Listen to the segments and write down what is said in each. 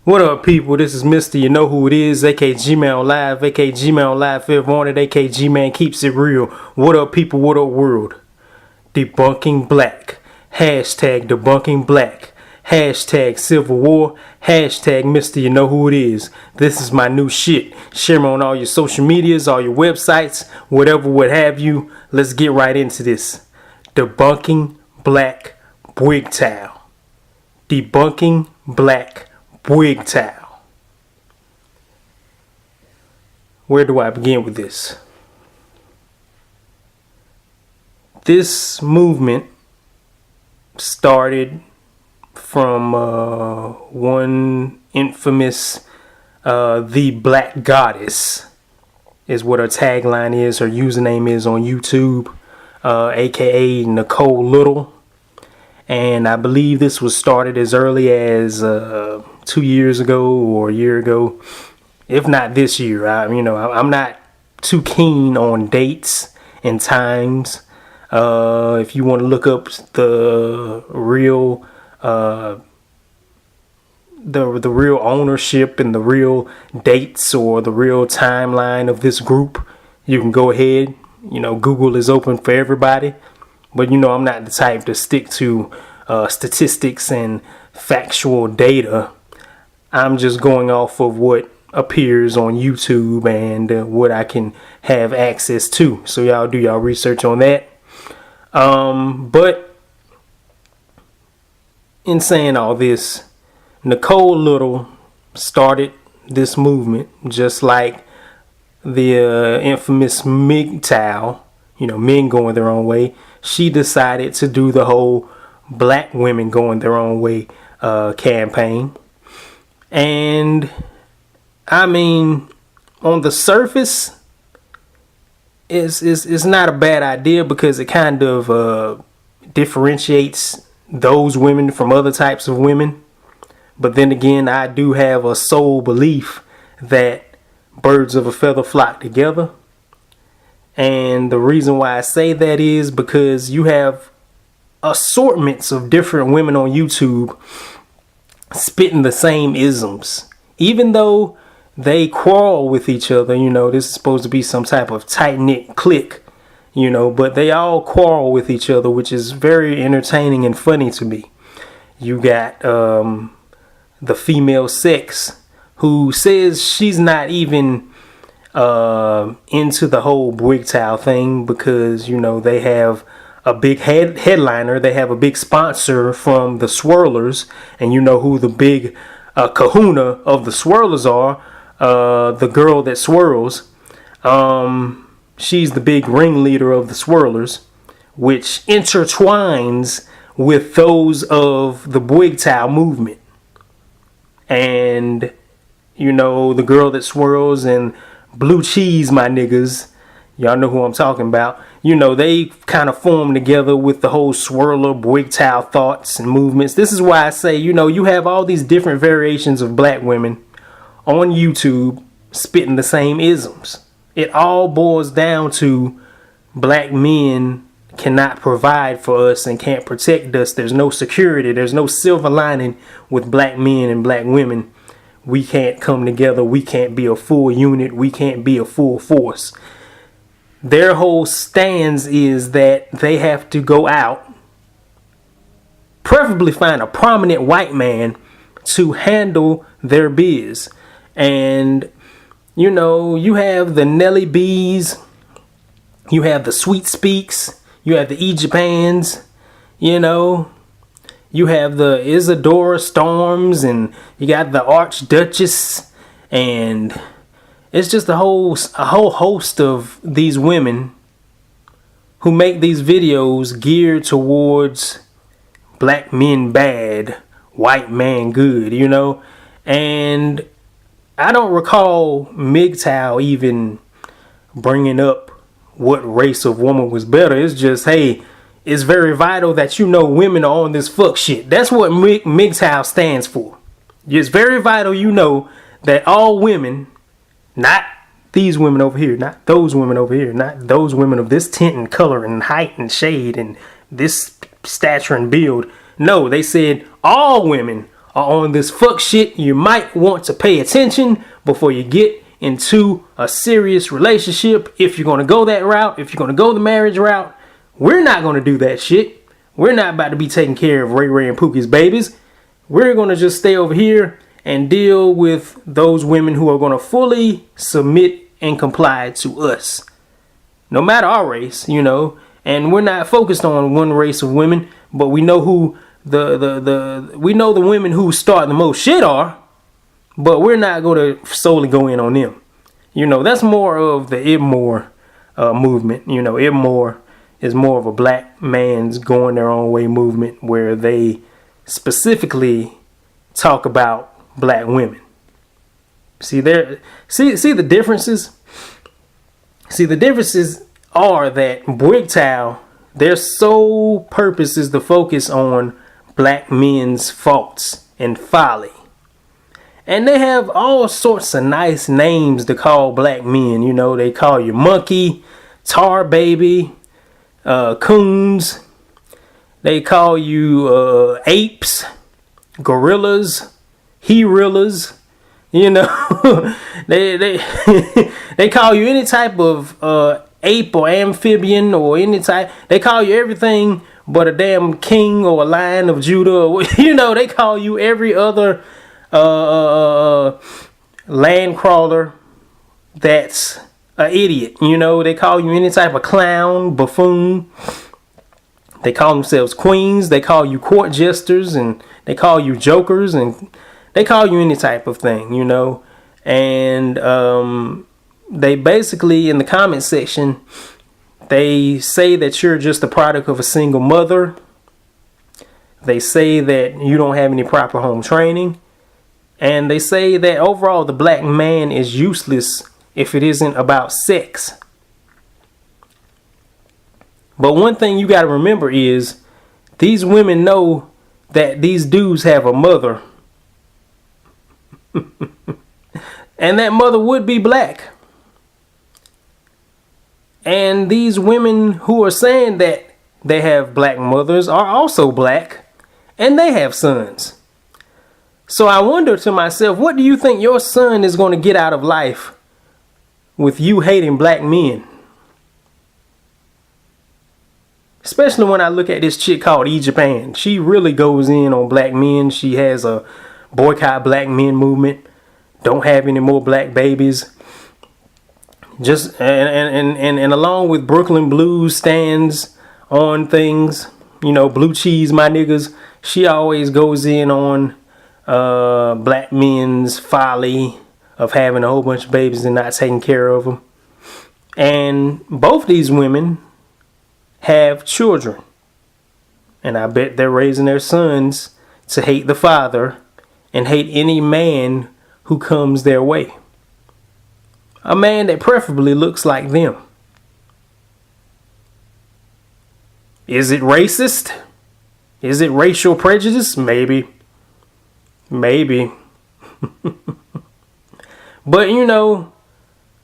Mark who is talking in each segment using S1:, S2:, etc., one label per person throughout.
S1: What up, people? This is Mr. You Know Who It Is, aka G-Man Live, aka G-Man Live Fifth Wanted, aka G-Man Keeps It Real. What up, people? What up, world? Debunking Black. Hashtag Debunking Black. Hashtag Civil War. Hashtag Mr. You Know Who It Is. This is my new shit. Share me on all your social medias, all your websites, whatever, what have you. Let's get right into this. Debunking Black Wgtow. Debunking Black Wgtow. Where do I begin with this? This movement started from one infamous, the Black Goddess is what her tagline is, her username is on YouTube, aka Nicole Little. And I believe this was started as early as 2 years ago or a year ago, if not this year. I'm not too keen on dates and times. If you want to look up the real the real ownership and the real dates or the real timeline of this group, you can go ahead. Google is open for everybody. But I'm not the type to stick to statistics and factual data. I'm just going off of what appears on YouTube and what I can have access to. So y'all do y'all research on that. But in saying all this, Nicole Little started this movement just like the infamous Wgtow, men going their own way. She decided to do the whole black women going their own way campaign. And I mean, on the surface, it's not a bad idea because it kind of differentiates those women from other types of women. But then again, I do have a soul belief that birds of a feather flock together. And the reason why I say that is because you have assortments of different women on YouTube spitting the same isms. Even though they quarrel with each other, this is supposed to be some type of tight-knit clique, but they all quarrel with each other, which is very entertaining and funny to me. You got the female sex who says she's not even into the whole Wgtow thing because they have a big headliner, they have a big sponsor from the Swirlers, and who the big kahuna of the Swirlers are, the girl that swirls. She's the big ringleader of the Swirlers, which intertwines with those of the Wgtow movement. And the girl that swirls and Blue Cheese, my niggas, y'all know who I'm talking about. They kind of form together with the whole swirler Wgtow thoughts and movements. This is why I say, you have all these different variations of black women on YouTube spitting the same isms. It all boils down to black men cannot provide for us and can't protect us. There's no security. There's no silver lining with black men and black women. We can't come together. We can't be a full unit. We can't be a full force. Their whole stance is that they have to go out, preferably find a prominent white man to handle their biz. And, you have the Nelly Bees, you have the Sweet Speaks, you have the E-Japans, you have the Isadora Storms, and you got the Archduchess, and it's just a whole host of these women who make these videos geared towards black men bad, white man good, and I don't recall Wgtow even bringing up what race of woman was better. It's just, hey, it's very vital that women are on this fuck shit. That's what Wgtow stands for. It's very vital that all women, not these women over here, not those women over here, not those women of this tint and color and height and shade and this stature and build. No, they said all women are on this fuck shit, you might want to pay attention before you get into a serious relationship. If you're going to go that route, if you're going to go the marriage route, we're not going to do that shit. We're not about to be taking care of Ray Ray and Pookie's babies. We're going to just stay over here and deal with those women who are going to fully submit and comply to us, no matter our race, you know. And we're not focused on one race of women, but we know who we know the women who start the most shit are, but we're not going to solely go in on them. You know, that's more of the Ibmore movement. You know, Ibmore is more of a black man's going their own way movement, where they specifically talk about black women. See the differences? See, the differences are that Wgtow, their sole purpose is to focus on black men's faults and folly. And they have all sorts of nice names to call black men. You know, they call you monkey, tar baby, coons. They call you apes, gorillas, herillas. You know, they call you any type of ape or amphibian or any type. They call you everything but a damn king or a lion of Judah. Or, you know, they call you every other land crawler that's an idiot. You know, they call you any type of clown, buffoon. They call themselves queens. They call you court jesters, and they call you jokers, and they call you any type of thing, you know. And they basically, in the comment section, they say that you're just a product of a single mother. They say that you don't have any proper home training. And they say that overall the black man is useless if it isn't about sex. But one thing you got to remember is these women know that these dudes have a mother. And that mother would be black. And these women who are saying that they have black mothers are also black, and they have sons. So I wonder to myself, what do you think your son is going to get out of life with you hating black men? Especially when I look at this chick called Japan. She really goes in on black men. She has a boycott black men movement. Don't have any more black babies. Just and along with Brooklyn Blues stands on things, you know, blue cheese, my niggas. She always goes in on black men's folly of having a whole bunch of babies and not taking care of them. And both these women have children, and I bet they're raising their sons to hate the father and hate any man who comes their way. A man that preferably looks like them. Is it racist? Is it racial prejudice? Maybe. Maybe. But, you know,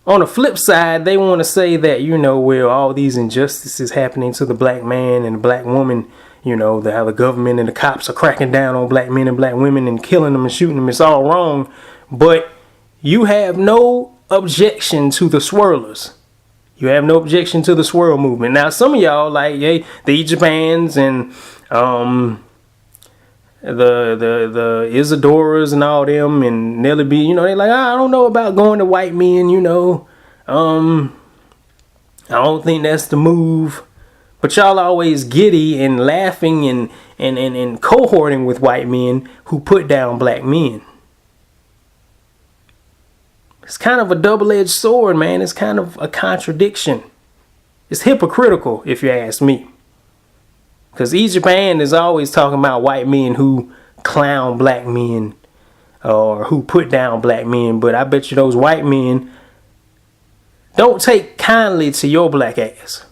S1: on the flip side, they want to say that, you know, well, all these injustices happening to the black man and the black woman, you know, how the government and the cops are cracking down on black men and black women and killing them and shooting them, it's all wrong. But you have no objection to the swirlers. You have no objection to the swirl movement. Now, some of y'all, like, hey, the Japans and the Isadoras and all them and Nelly B, you know, they like, I don't know about going to white men, you know. I don't think that's the move. But y'all always giddy and laughing and cohorting with white men who put down black men. It's kind of a double-edged sword, man. It's kind of a contradiction. It's hypocritical, if you ask me. Because Japan is always talking about white men who clown black men or who put down black men. But I bet you those white men don't take kindly to your black ass.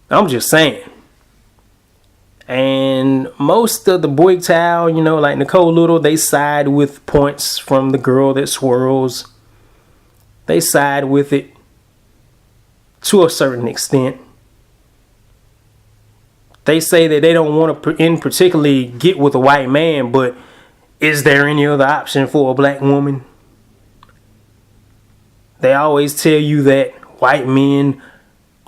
S1: I'm just saying. And most of the Wgtow, you know, like Nicole Little, they side with points from the girl that swirls. They side with it to a certain extent. They say that they don't want to in particularly get with a white man, but is there any other option for a black woman? They always tell you that white men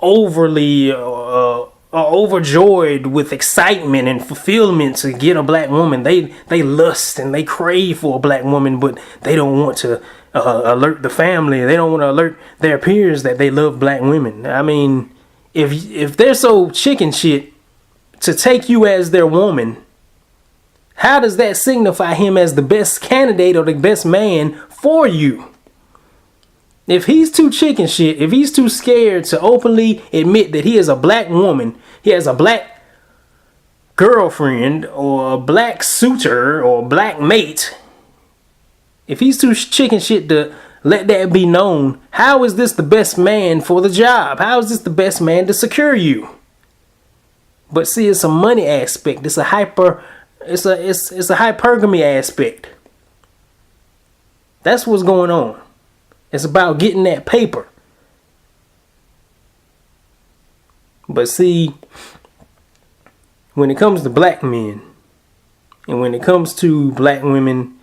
S1: overly are overjoyed with excitement and fulfillment to get a black woman. They lust and they crave for a black woman, but they don't want to alert the family. They don't want to alert their peers that they love black women. I mean, if they're so chicken shit to take you as their woman, how does that signify him as the best candidate or the best man for you? If he's too chicken shit, if he's too scared to openly admit that he is a black woman, he has a black girlfriend or a black suitor or a black mate, if he's too chicken shit to let that be known, how is this the best man for the job? How is this the best man to secure you? But see, it's a money aspect. It's a hypergamy aspect. That's what's going on. It's about getting that paper. But see, when it comes to black men, and when it comes to black women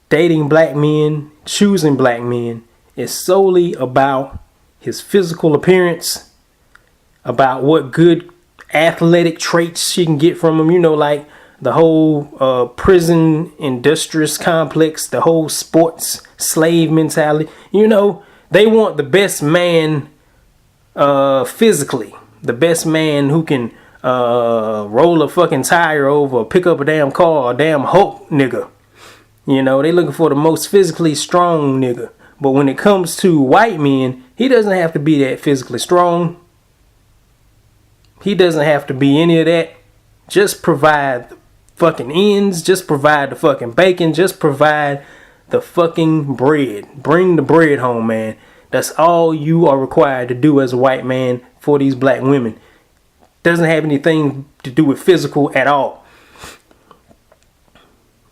S1: dating black men, choosing black men, it's solely about his physical appearance, about what good athletic traits she can get from him. You know, like the whole prison industrious complex, the whole sports slave mentality. You know, they want the best man physically, the best man who can roll a fucking tire over, pick up a damn car, a damn Hulk nigga. You know, they looking for the most physically strong nigga. But when it comes to white men, he doesn't have to be that physically strong. He doesn't have to be any of that. Just provide the fucking ends. Just provide the fucking bacon. Just provide the fucking bread. Bring the bread home, man. That's all you are required to do as a white man for these black women. Doesn't have anything to do with physical at all.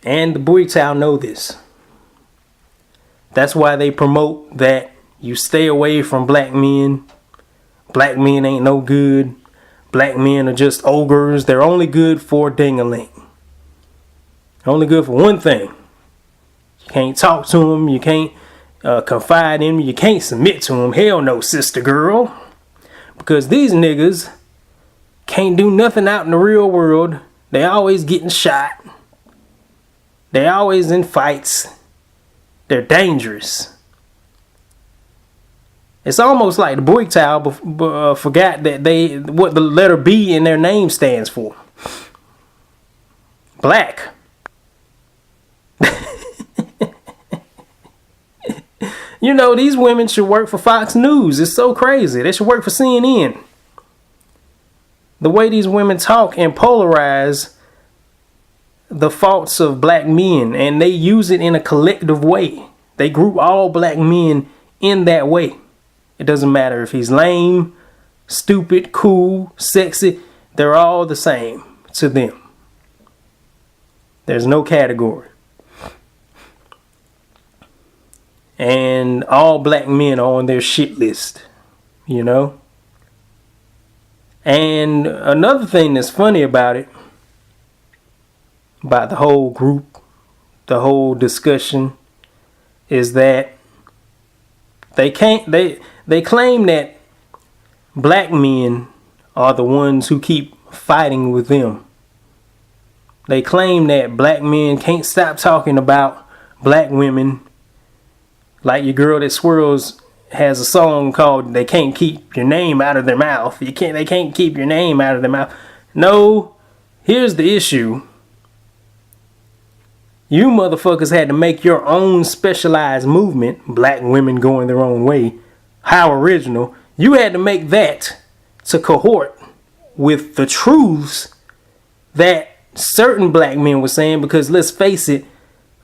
S1: And the Wgtow know this. That's why they promote that you stay away from black men. Black men ain't no good. Black men are just ogres. They're only good for ding-a-ling. Only good for one thing. You can't talk to them. You can't confide in them. You can't submit to them. Hell no, sister girl. Because these niggas can't do nothing out in the real world. They always getting shot. They always in fights. They're dangerous. It's almost like the Wgtow forgot that what the letter B in their name stands for. Black. You know, these women should work for Fox News. It's so crazy. They should work for CNN. The way these women talk and polarize the faults of black men, and they use it in a collective way. They group all black men in that way. It doesn't matter if he's lame, stupid, cool, sexy. They're all the same to them. There's no category. And all black men are on their shit list, you know? And another thing that's funny about it, about the whole group, the whole discussion, is that they claim that black men are the ones who keep fighting with them. They claim that black men can't stop talking about black women. Like your girl that swirls has a song called "They Can't Keep Your Name Out of Their Mouth." They can't keep your name out of their mouth. No, here's the issue. You motherfuckers had to make your own specialized movement, black women going their own way. How original. You had to make that to cohort with the truths that certain black men were saying, because let's face it,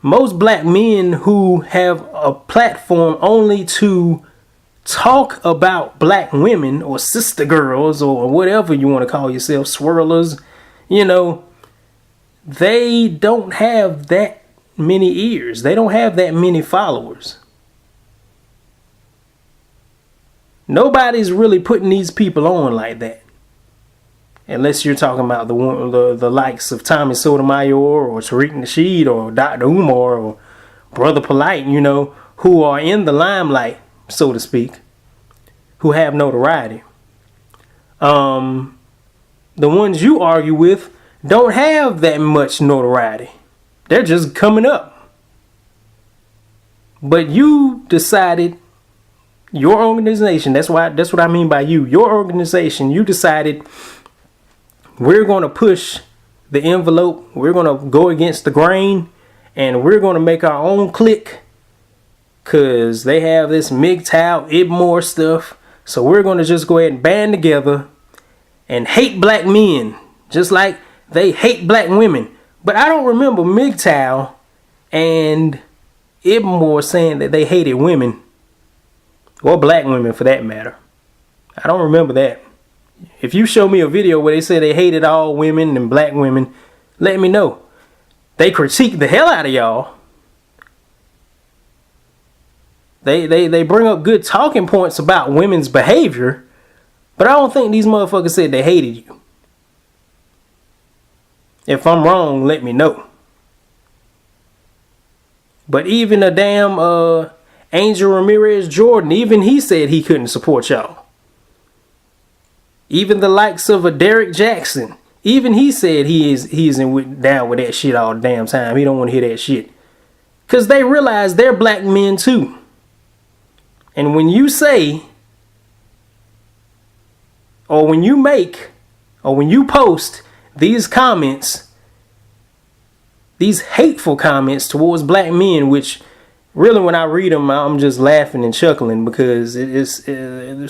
S1: most black men who have a platform only to talk about black women or sister girls or whatever you want to call yourself, swirlers, you know, they don't have that many ears. They don't have that many followers. Nobody's really putting these people on like that. unless you're talking about the likes of Tommy Sotomayor or Tariq Nasheed or Dr. Umar or Brother Polite, you know, who are in the limelight, so to speak, who have notoriety. The ones you argue with don't have that much notoriety. They're just coming up. But you decided, your organization, that's what I mean by you, your organization, you decided we're going to push the envelope, we're going to go against the grain, and we're going to make our own clique because they have this MGTOW, IBMOR stuff. So we're going to just go ahead and band together and hate black men just like they hate black women. But I don't remember MGTOW and IBMOR saying that they hated women, or black women for that matter. I don't remember that. If you show me a video where they say they hated all women and black women, let me know. They critique the hell out of y'all. They bring up good talking points about women's behavior, but I don't think these motherfuckers said they hated you. If I'm wrong, let me know. But even a damn Angel Ramirez Jordan, even he said he couldn't support y'all. Even the likes of a Derek Jackson, even he said he isn't down with that shit all the damn time. He don't want to hear that shit. Because they realize they're black men too. And when you say, or when you make, or when you post these comments, these hateful comments towards black men, which really when I read them, I'm just laughing and chuckling because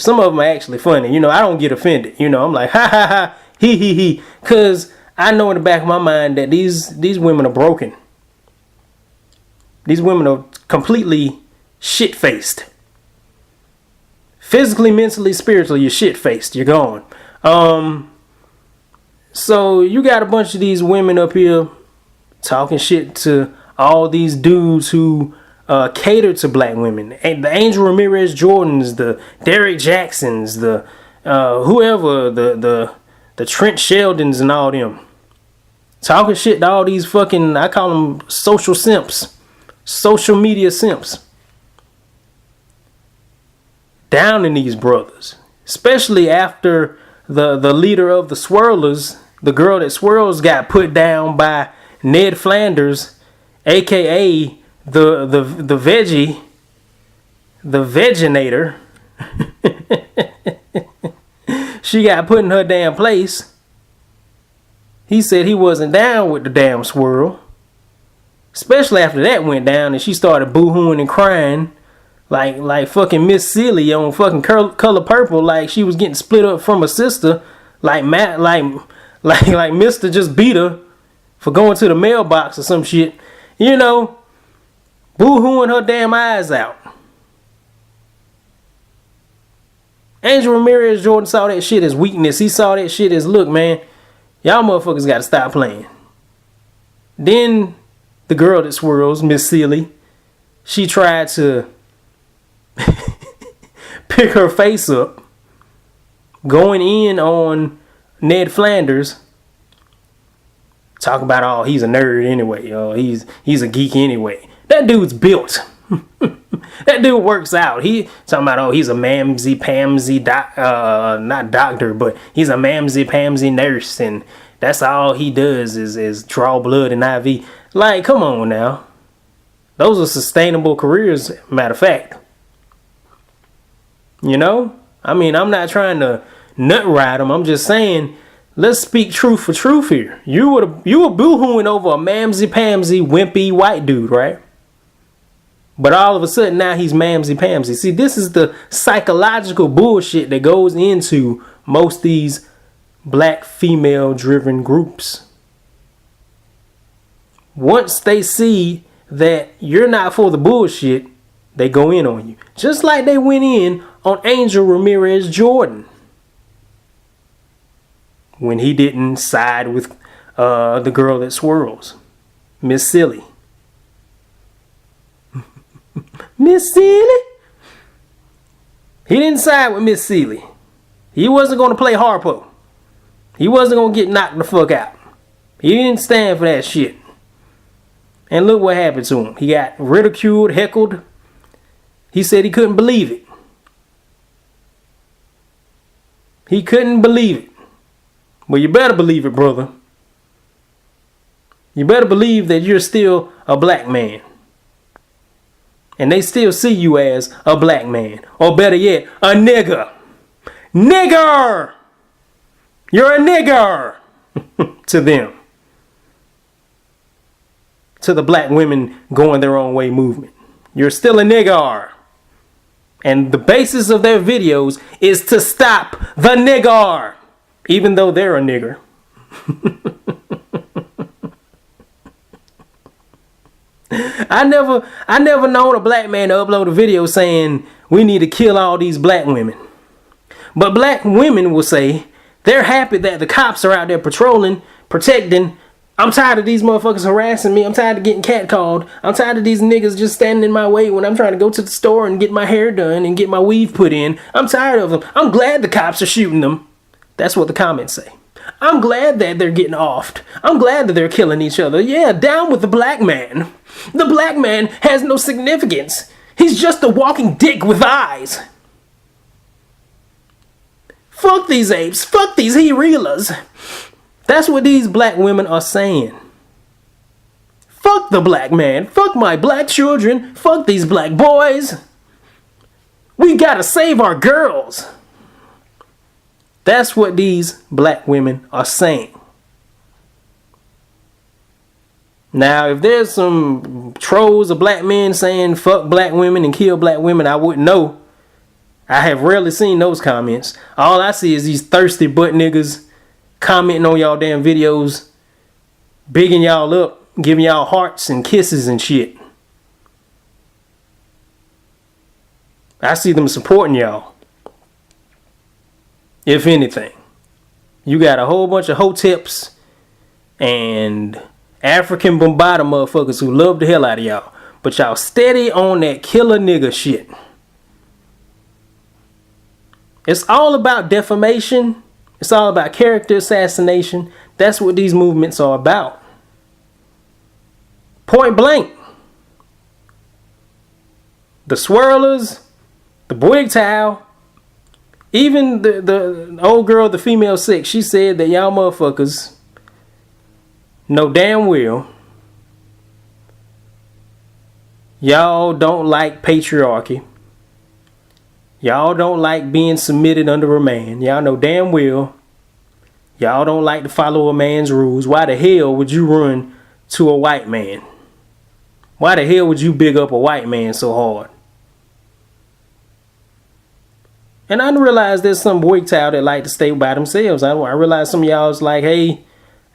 S1: some of them are actually funny. You know, I don't get offended. You know, I'm like, ha ha ha, he. Because I know in the back of my mind that these women are broken. These women are completely shit-faced. Physically, mentally, spiritually, you're shit-faced. You're gone. So you got a bunch of these women up here talking shit to all these dudes who cater to black women. And the Angel Ramirez Jordans, the Derek Jacksons, the whoever, the Trent Sheldons and all them. Talking shit to all these fucking, I call them social simps. Social media simps. Down in these brothers. Especially after the leader of the Swirlers, the girl that swirls, got put down by Ned Flanders, aka the veggie, the veginator. She got put in her damn place. He said he wasn't down with the damn swirl. Especially after that went down and she started boo-hooing and crying like fucking Miss Silly on fucking Color Purple, like she was getting split up from her sister, like Mr. just beat her for going to the mailbox or some shit. You know, boo-hooing her damn eyes out. Angel Ramirez Jordan saw that shit as weakness. He saw that shit as, look, man, y'all motherfuckers gotta stop playing. Then the girl that swirls, Miss Sealy, she tried to pick her face up, going in on Ned Flanders, talk about, oh, he's a nerd anyway, he's a geek anyway. That dude's built. That dude works out. He talking about, oh, he's a mamsy-pamsy, not doctor, but he's a mamsy-pamsy nurse, and that's all he does is draw blood and IV. Like, come on now. Those are sustainable careers, matter of fact. You know? I mean, I'm not trying to nut ride him. I'm just saying, let's speak truth for truth here. You were boo-hooing over a mamsy-pamsy, wimpy white dude, right? But all of a sudden now he's mamsy-pamsy. See, this is the psychological bullshit that goes into most these black female-driven groups. Once they see that you're not for the bullshit, they go in on you. Just like they went in on Angel Ramirez Jordan when he didn't side with the girl that swirls, Miss Silly. Miss Seeley? He didn't side with Miss Seeley. He wasn't going to play Harpo. He wasn't gonna get knocked the fuck out. He didn't stand for that shit. And look what happened to him. He got ridiculed, heckled. He said he couldn't believe it. He couldn't believe it. Well, you better believe it, brother. You better believe that you're still a black man. And they still see you as a black man. Or better yet, a nigger. Nigger! You're a nigger! To them. To the black women going their own way movement. You're still a nigger. And the basis of their videos is to stop the nigger. Even though they're a nigger. I never known a black man to upload a video saying we need to kill all these black women. But black women will say they're happy that the cops are out there patrolling, protecting. I'm tired of these motherfuckers harassing me. I'm tired of getting catcalled. I'm tired of these niggas just standing in my way when I'm trying to go to the store and get my hair done and get my weave put in. I'm tired of them. I'm glad the cops are shooting them. That's what the comments say. I'm glad that they're getting offed. I'm glad that they're killing each other. Yeah, down with the black man. The black man has no significance. He's just a walking dick with eyes. Fuck these apes. Fuck these he-reelers. That's what these black women are saying. Fuck the black man. Fuck my black children. Fuck these black boys. We gotta save our girls. That's what these black women are saying. Now, if there's some trolls of black men saying fuck black women and kill black women, I wouldn't know. I have rarely seen those comments. All I see is these thirsty butt niggas commenting on y'all damn videos, bigging y'all up, giving y'all hearts and kisses and shit. I see them supporting y'all. If anything. You got a whole bunch of hoteps and African Bombada motherfuckers who love the hell out of y'all. But y'all steady on that killer nigga shit. It's all about defamation. It's all about character assassination. That's what these movements are about. Point blank. The swirlers, the Wgtow, even the old girl, the female six, she said that y'all motherfuckers know damn well y'all don't like patriarchy. Y'all don't like being submitted under a man. Y'all know damn well y'all don't like to follow a man's rules. Why the hell would you run to a white man? Why the hell would you big up a white man so hard? And I realize there's some Wgtow that like to stay by themselves. I realize some of y'all is like, hey,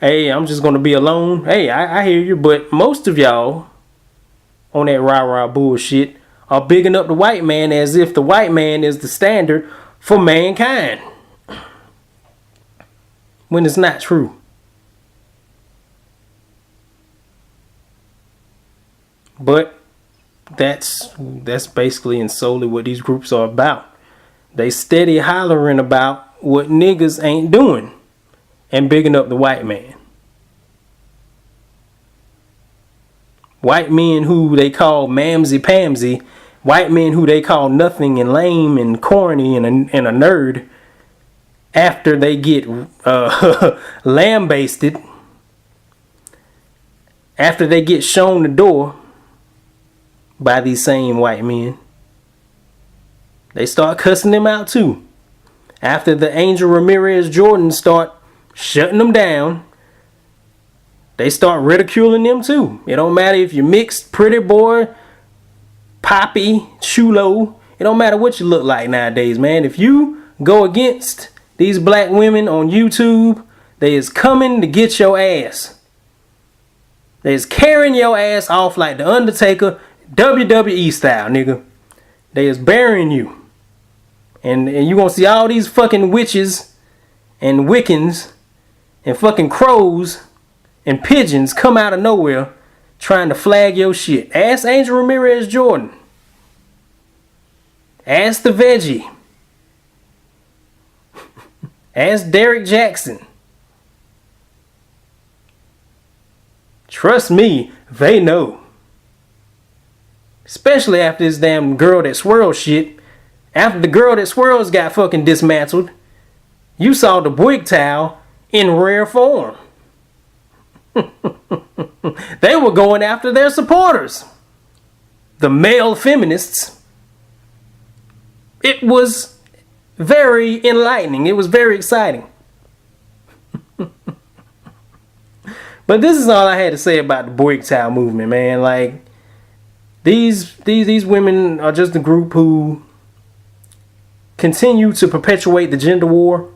S1: I'm just going to be alone. Hey, I hear you. But most of y'all on that rah-rah bullshit are bigging up the white man as if the white man is the standard for mankind. When it's not true. But that's basically and solely what these groups are about. They steady hollering about what niggas ain't doing and bigging up the white man. White men who they call mamsy-pamsy, white men who they call nothing and lame and corny and a nerd, after they get lambasted, after they get shown the door by these same white men, they start cussing them out too. After the Angel Ramirez Jordan start shutting them down, they start ridiculing them too. It don't matter if you're mixed, pretty boy, poppy, chulo. It don't matter what you look like nowadays, man. If you go against these black women on YouTube, they is coming to get your ass. They is carrying your ass off like the Undertaker, WWE style, nigga. They is burying you. And you gonna see all these fucking witches and Wiccans and fucking crows and pigeons come out of nowhere trying to flag your shit. Ask Angel Ramirez Jordan. Ask the veggie. Ask Derek Jackson. Trust me, they know. Especially after this damn girl that swirls shit. After the girl that swirls got fucking dismantled, you saw the Wgtow in rare form. They were going after their supporters, the male feminists. It was very enlightening. It was very exciting. But this is all I had to say about the Wgtow movement, man. Like, these women are just a group who continue to perpetuate the gender war,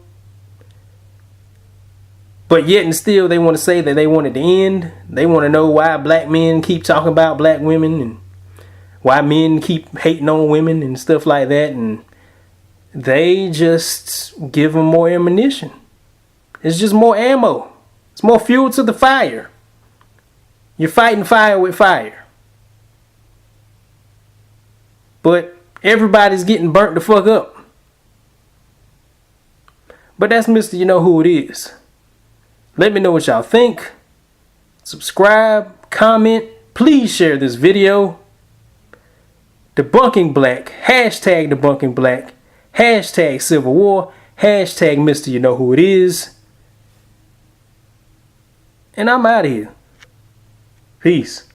S1: but yet and still they want to say that they want it to end. They want to know why black men keep talking about black women and why men keep hating on women and stuff like that, and they just give them more ammunition. It's just more ammo. It's more fuel to the fire. You're fighting fire with fire. But everybody's getting burnt the fuck up. But that's Mr. You Know Who It Is. Let me know what y'all think. Subscribe, comment, please share this video. Debunking Black, hashtag Debunking Black, hashtag Civil War, hashtag Mr. You Know Who It Is. And I'm out of here. Peace.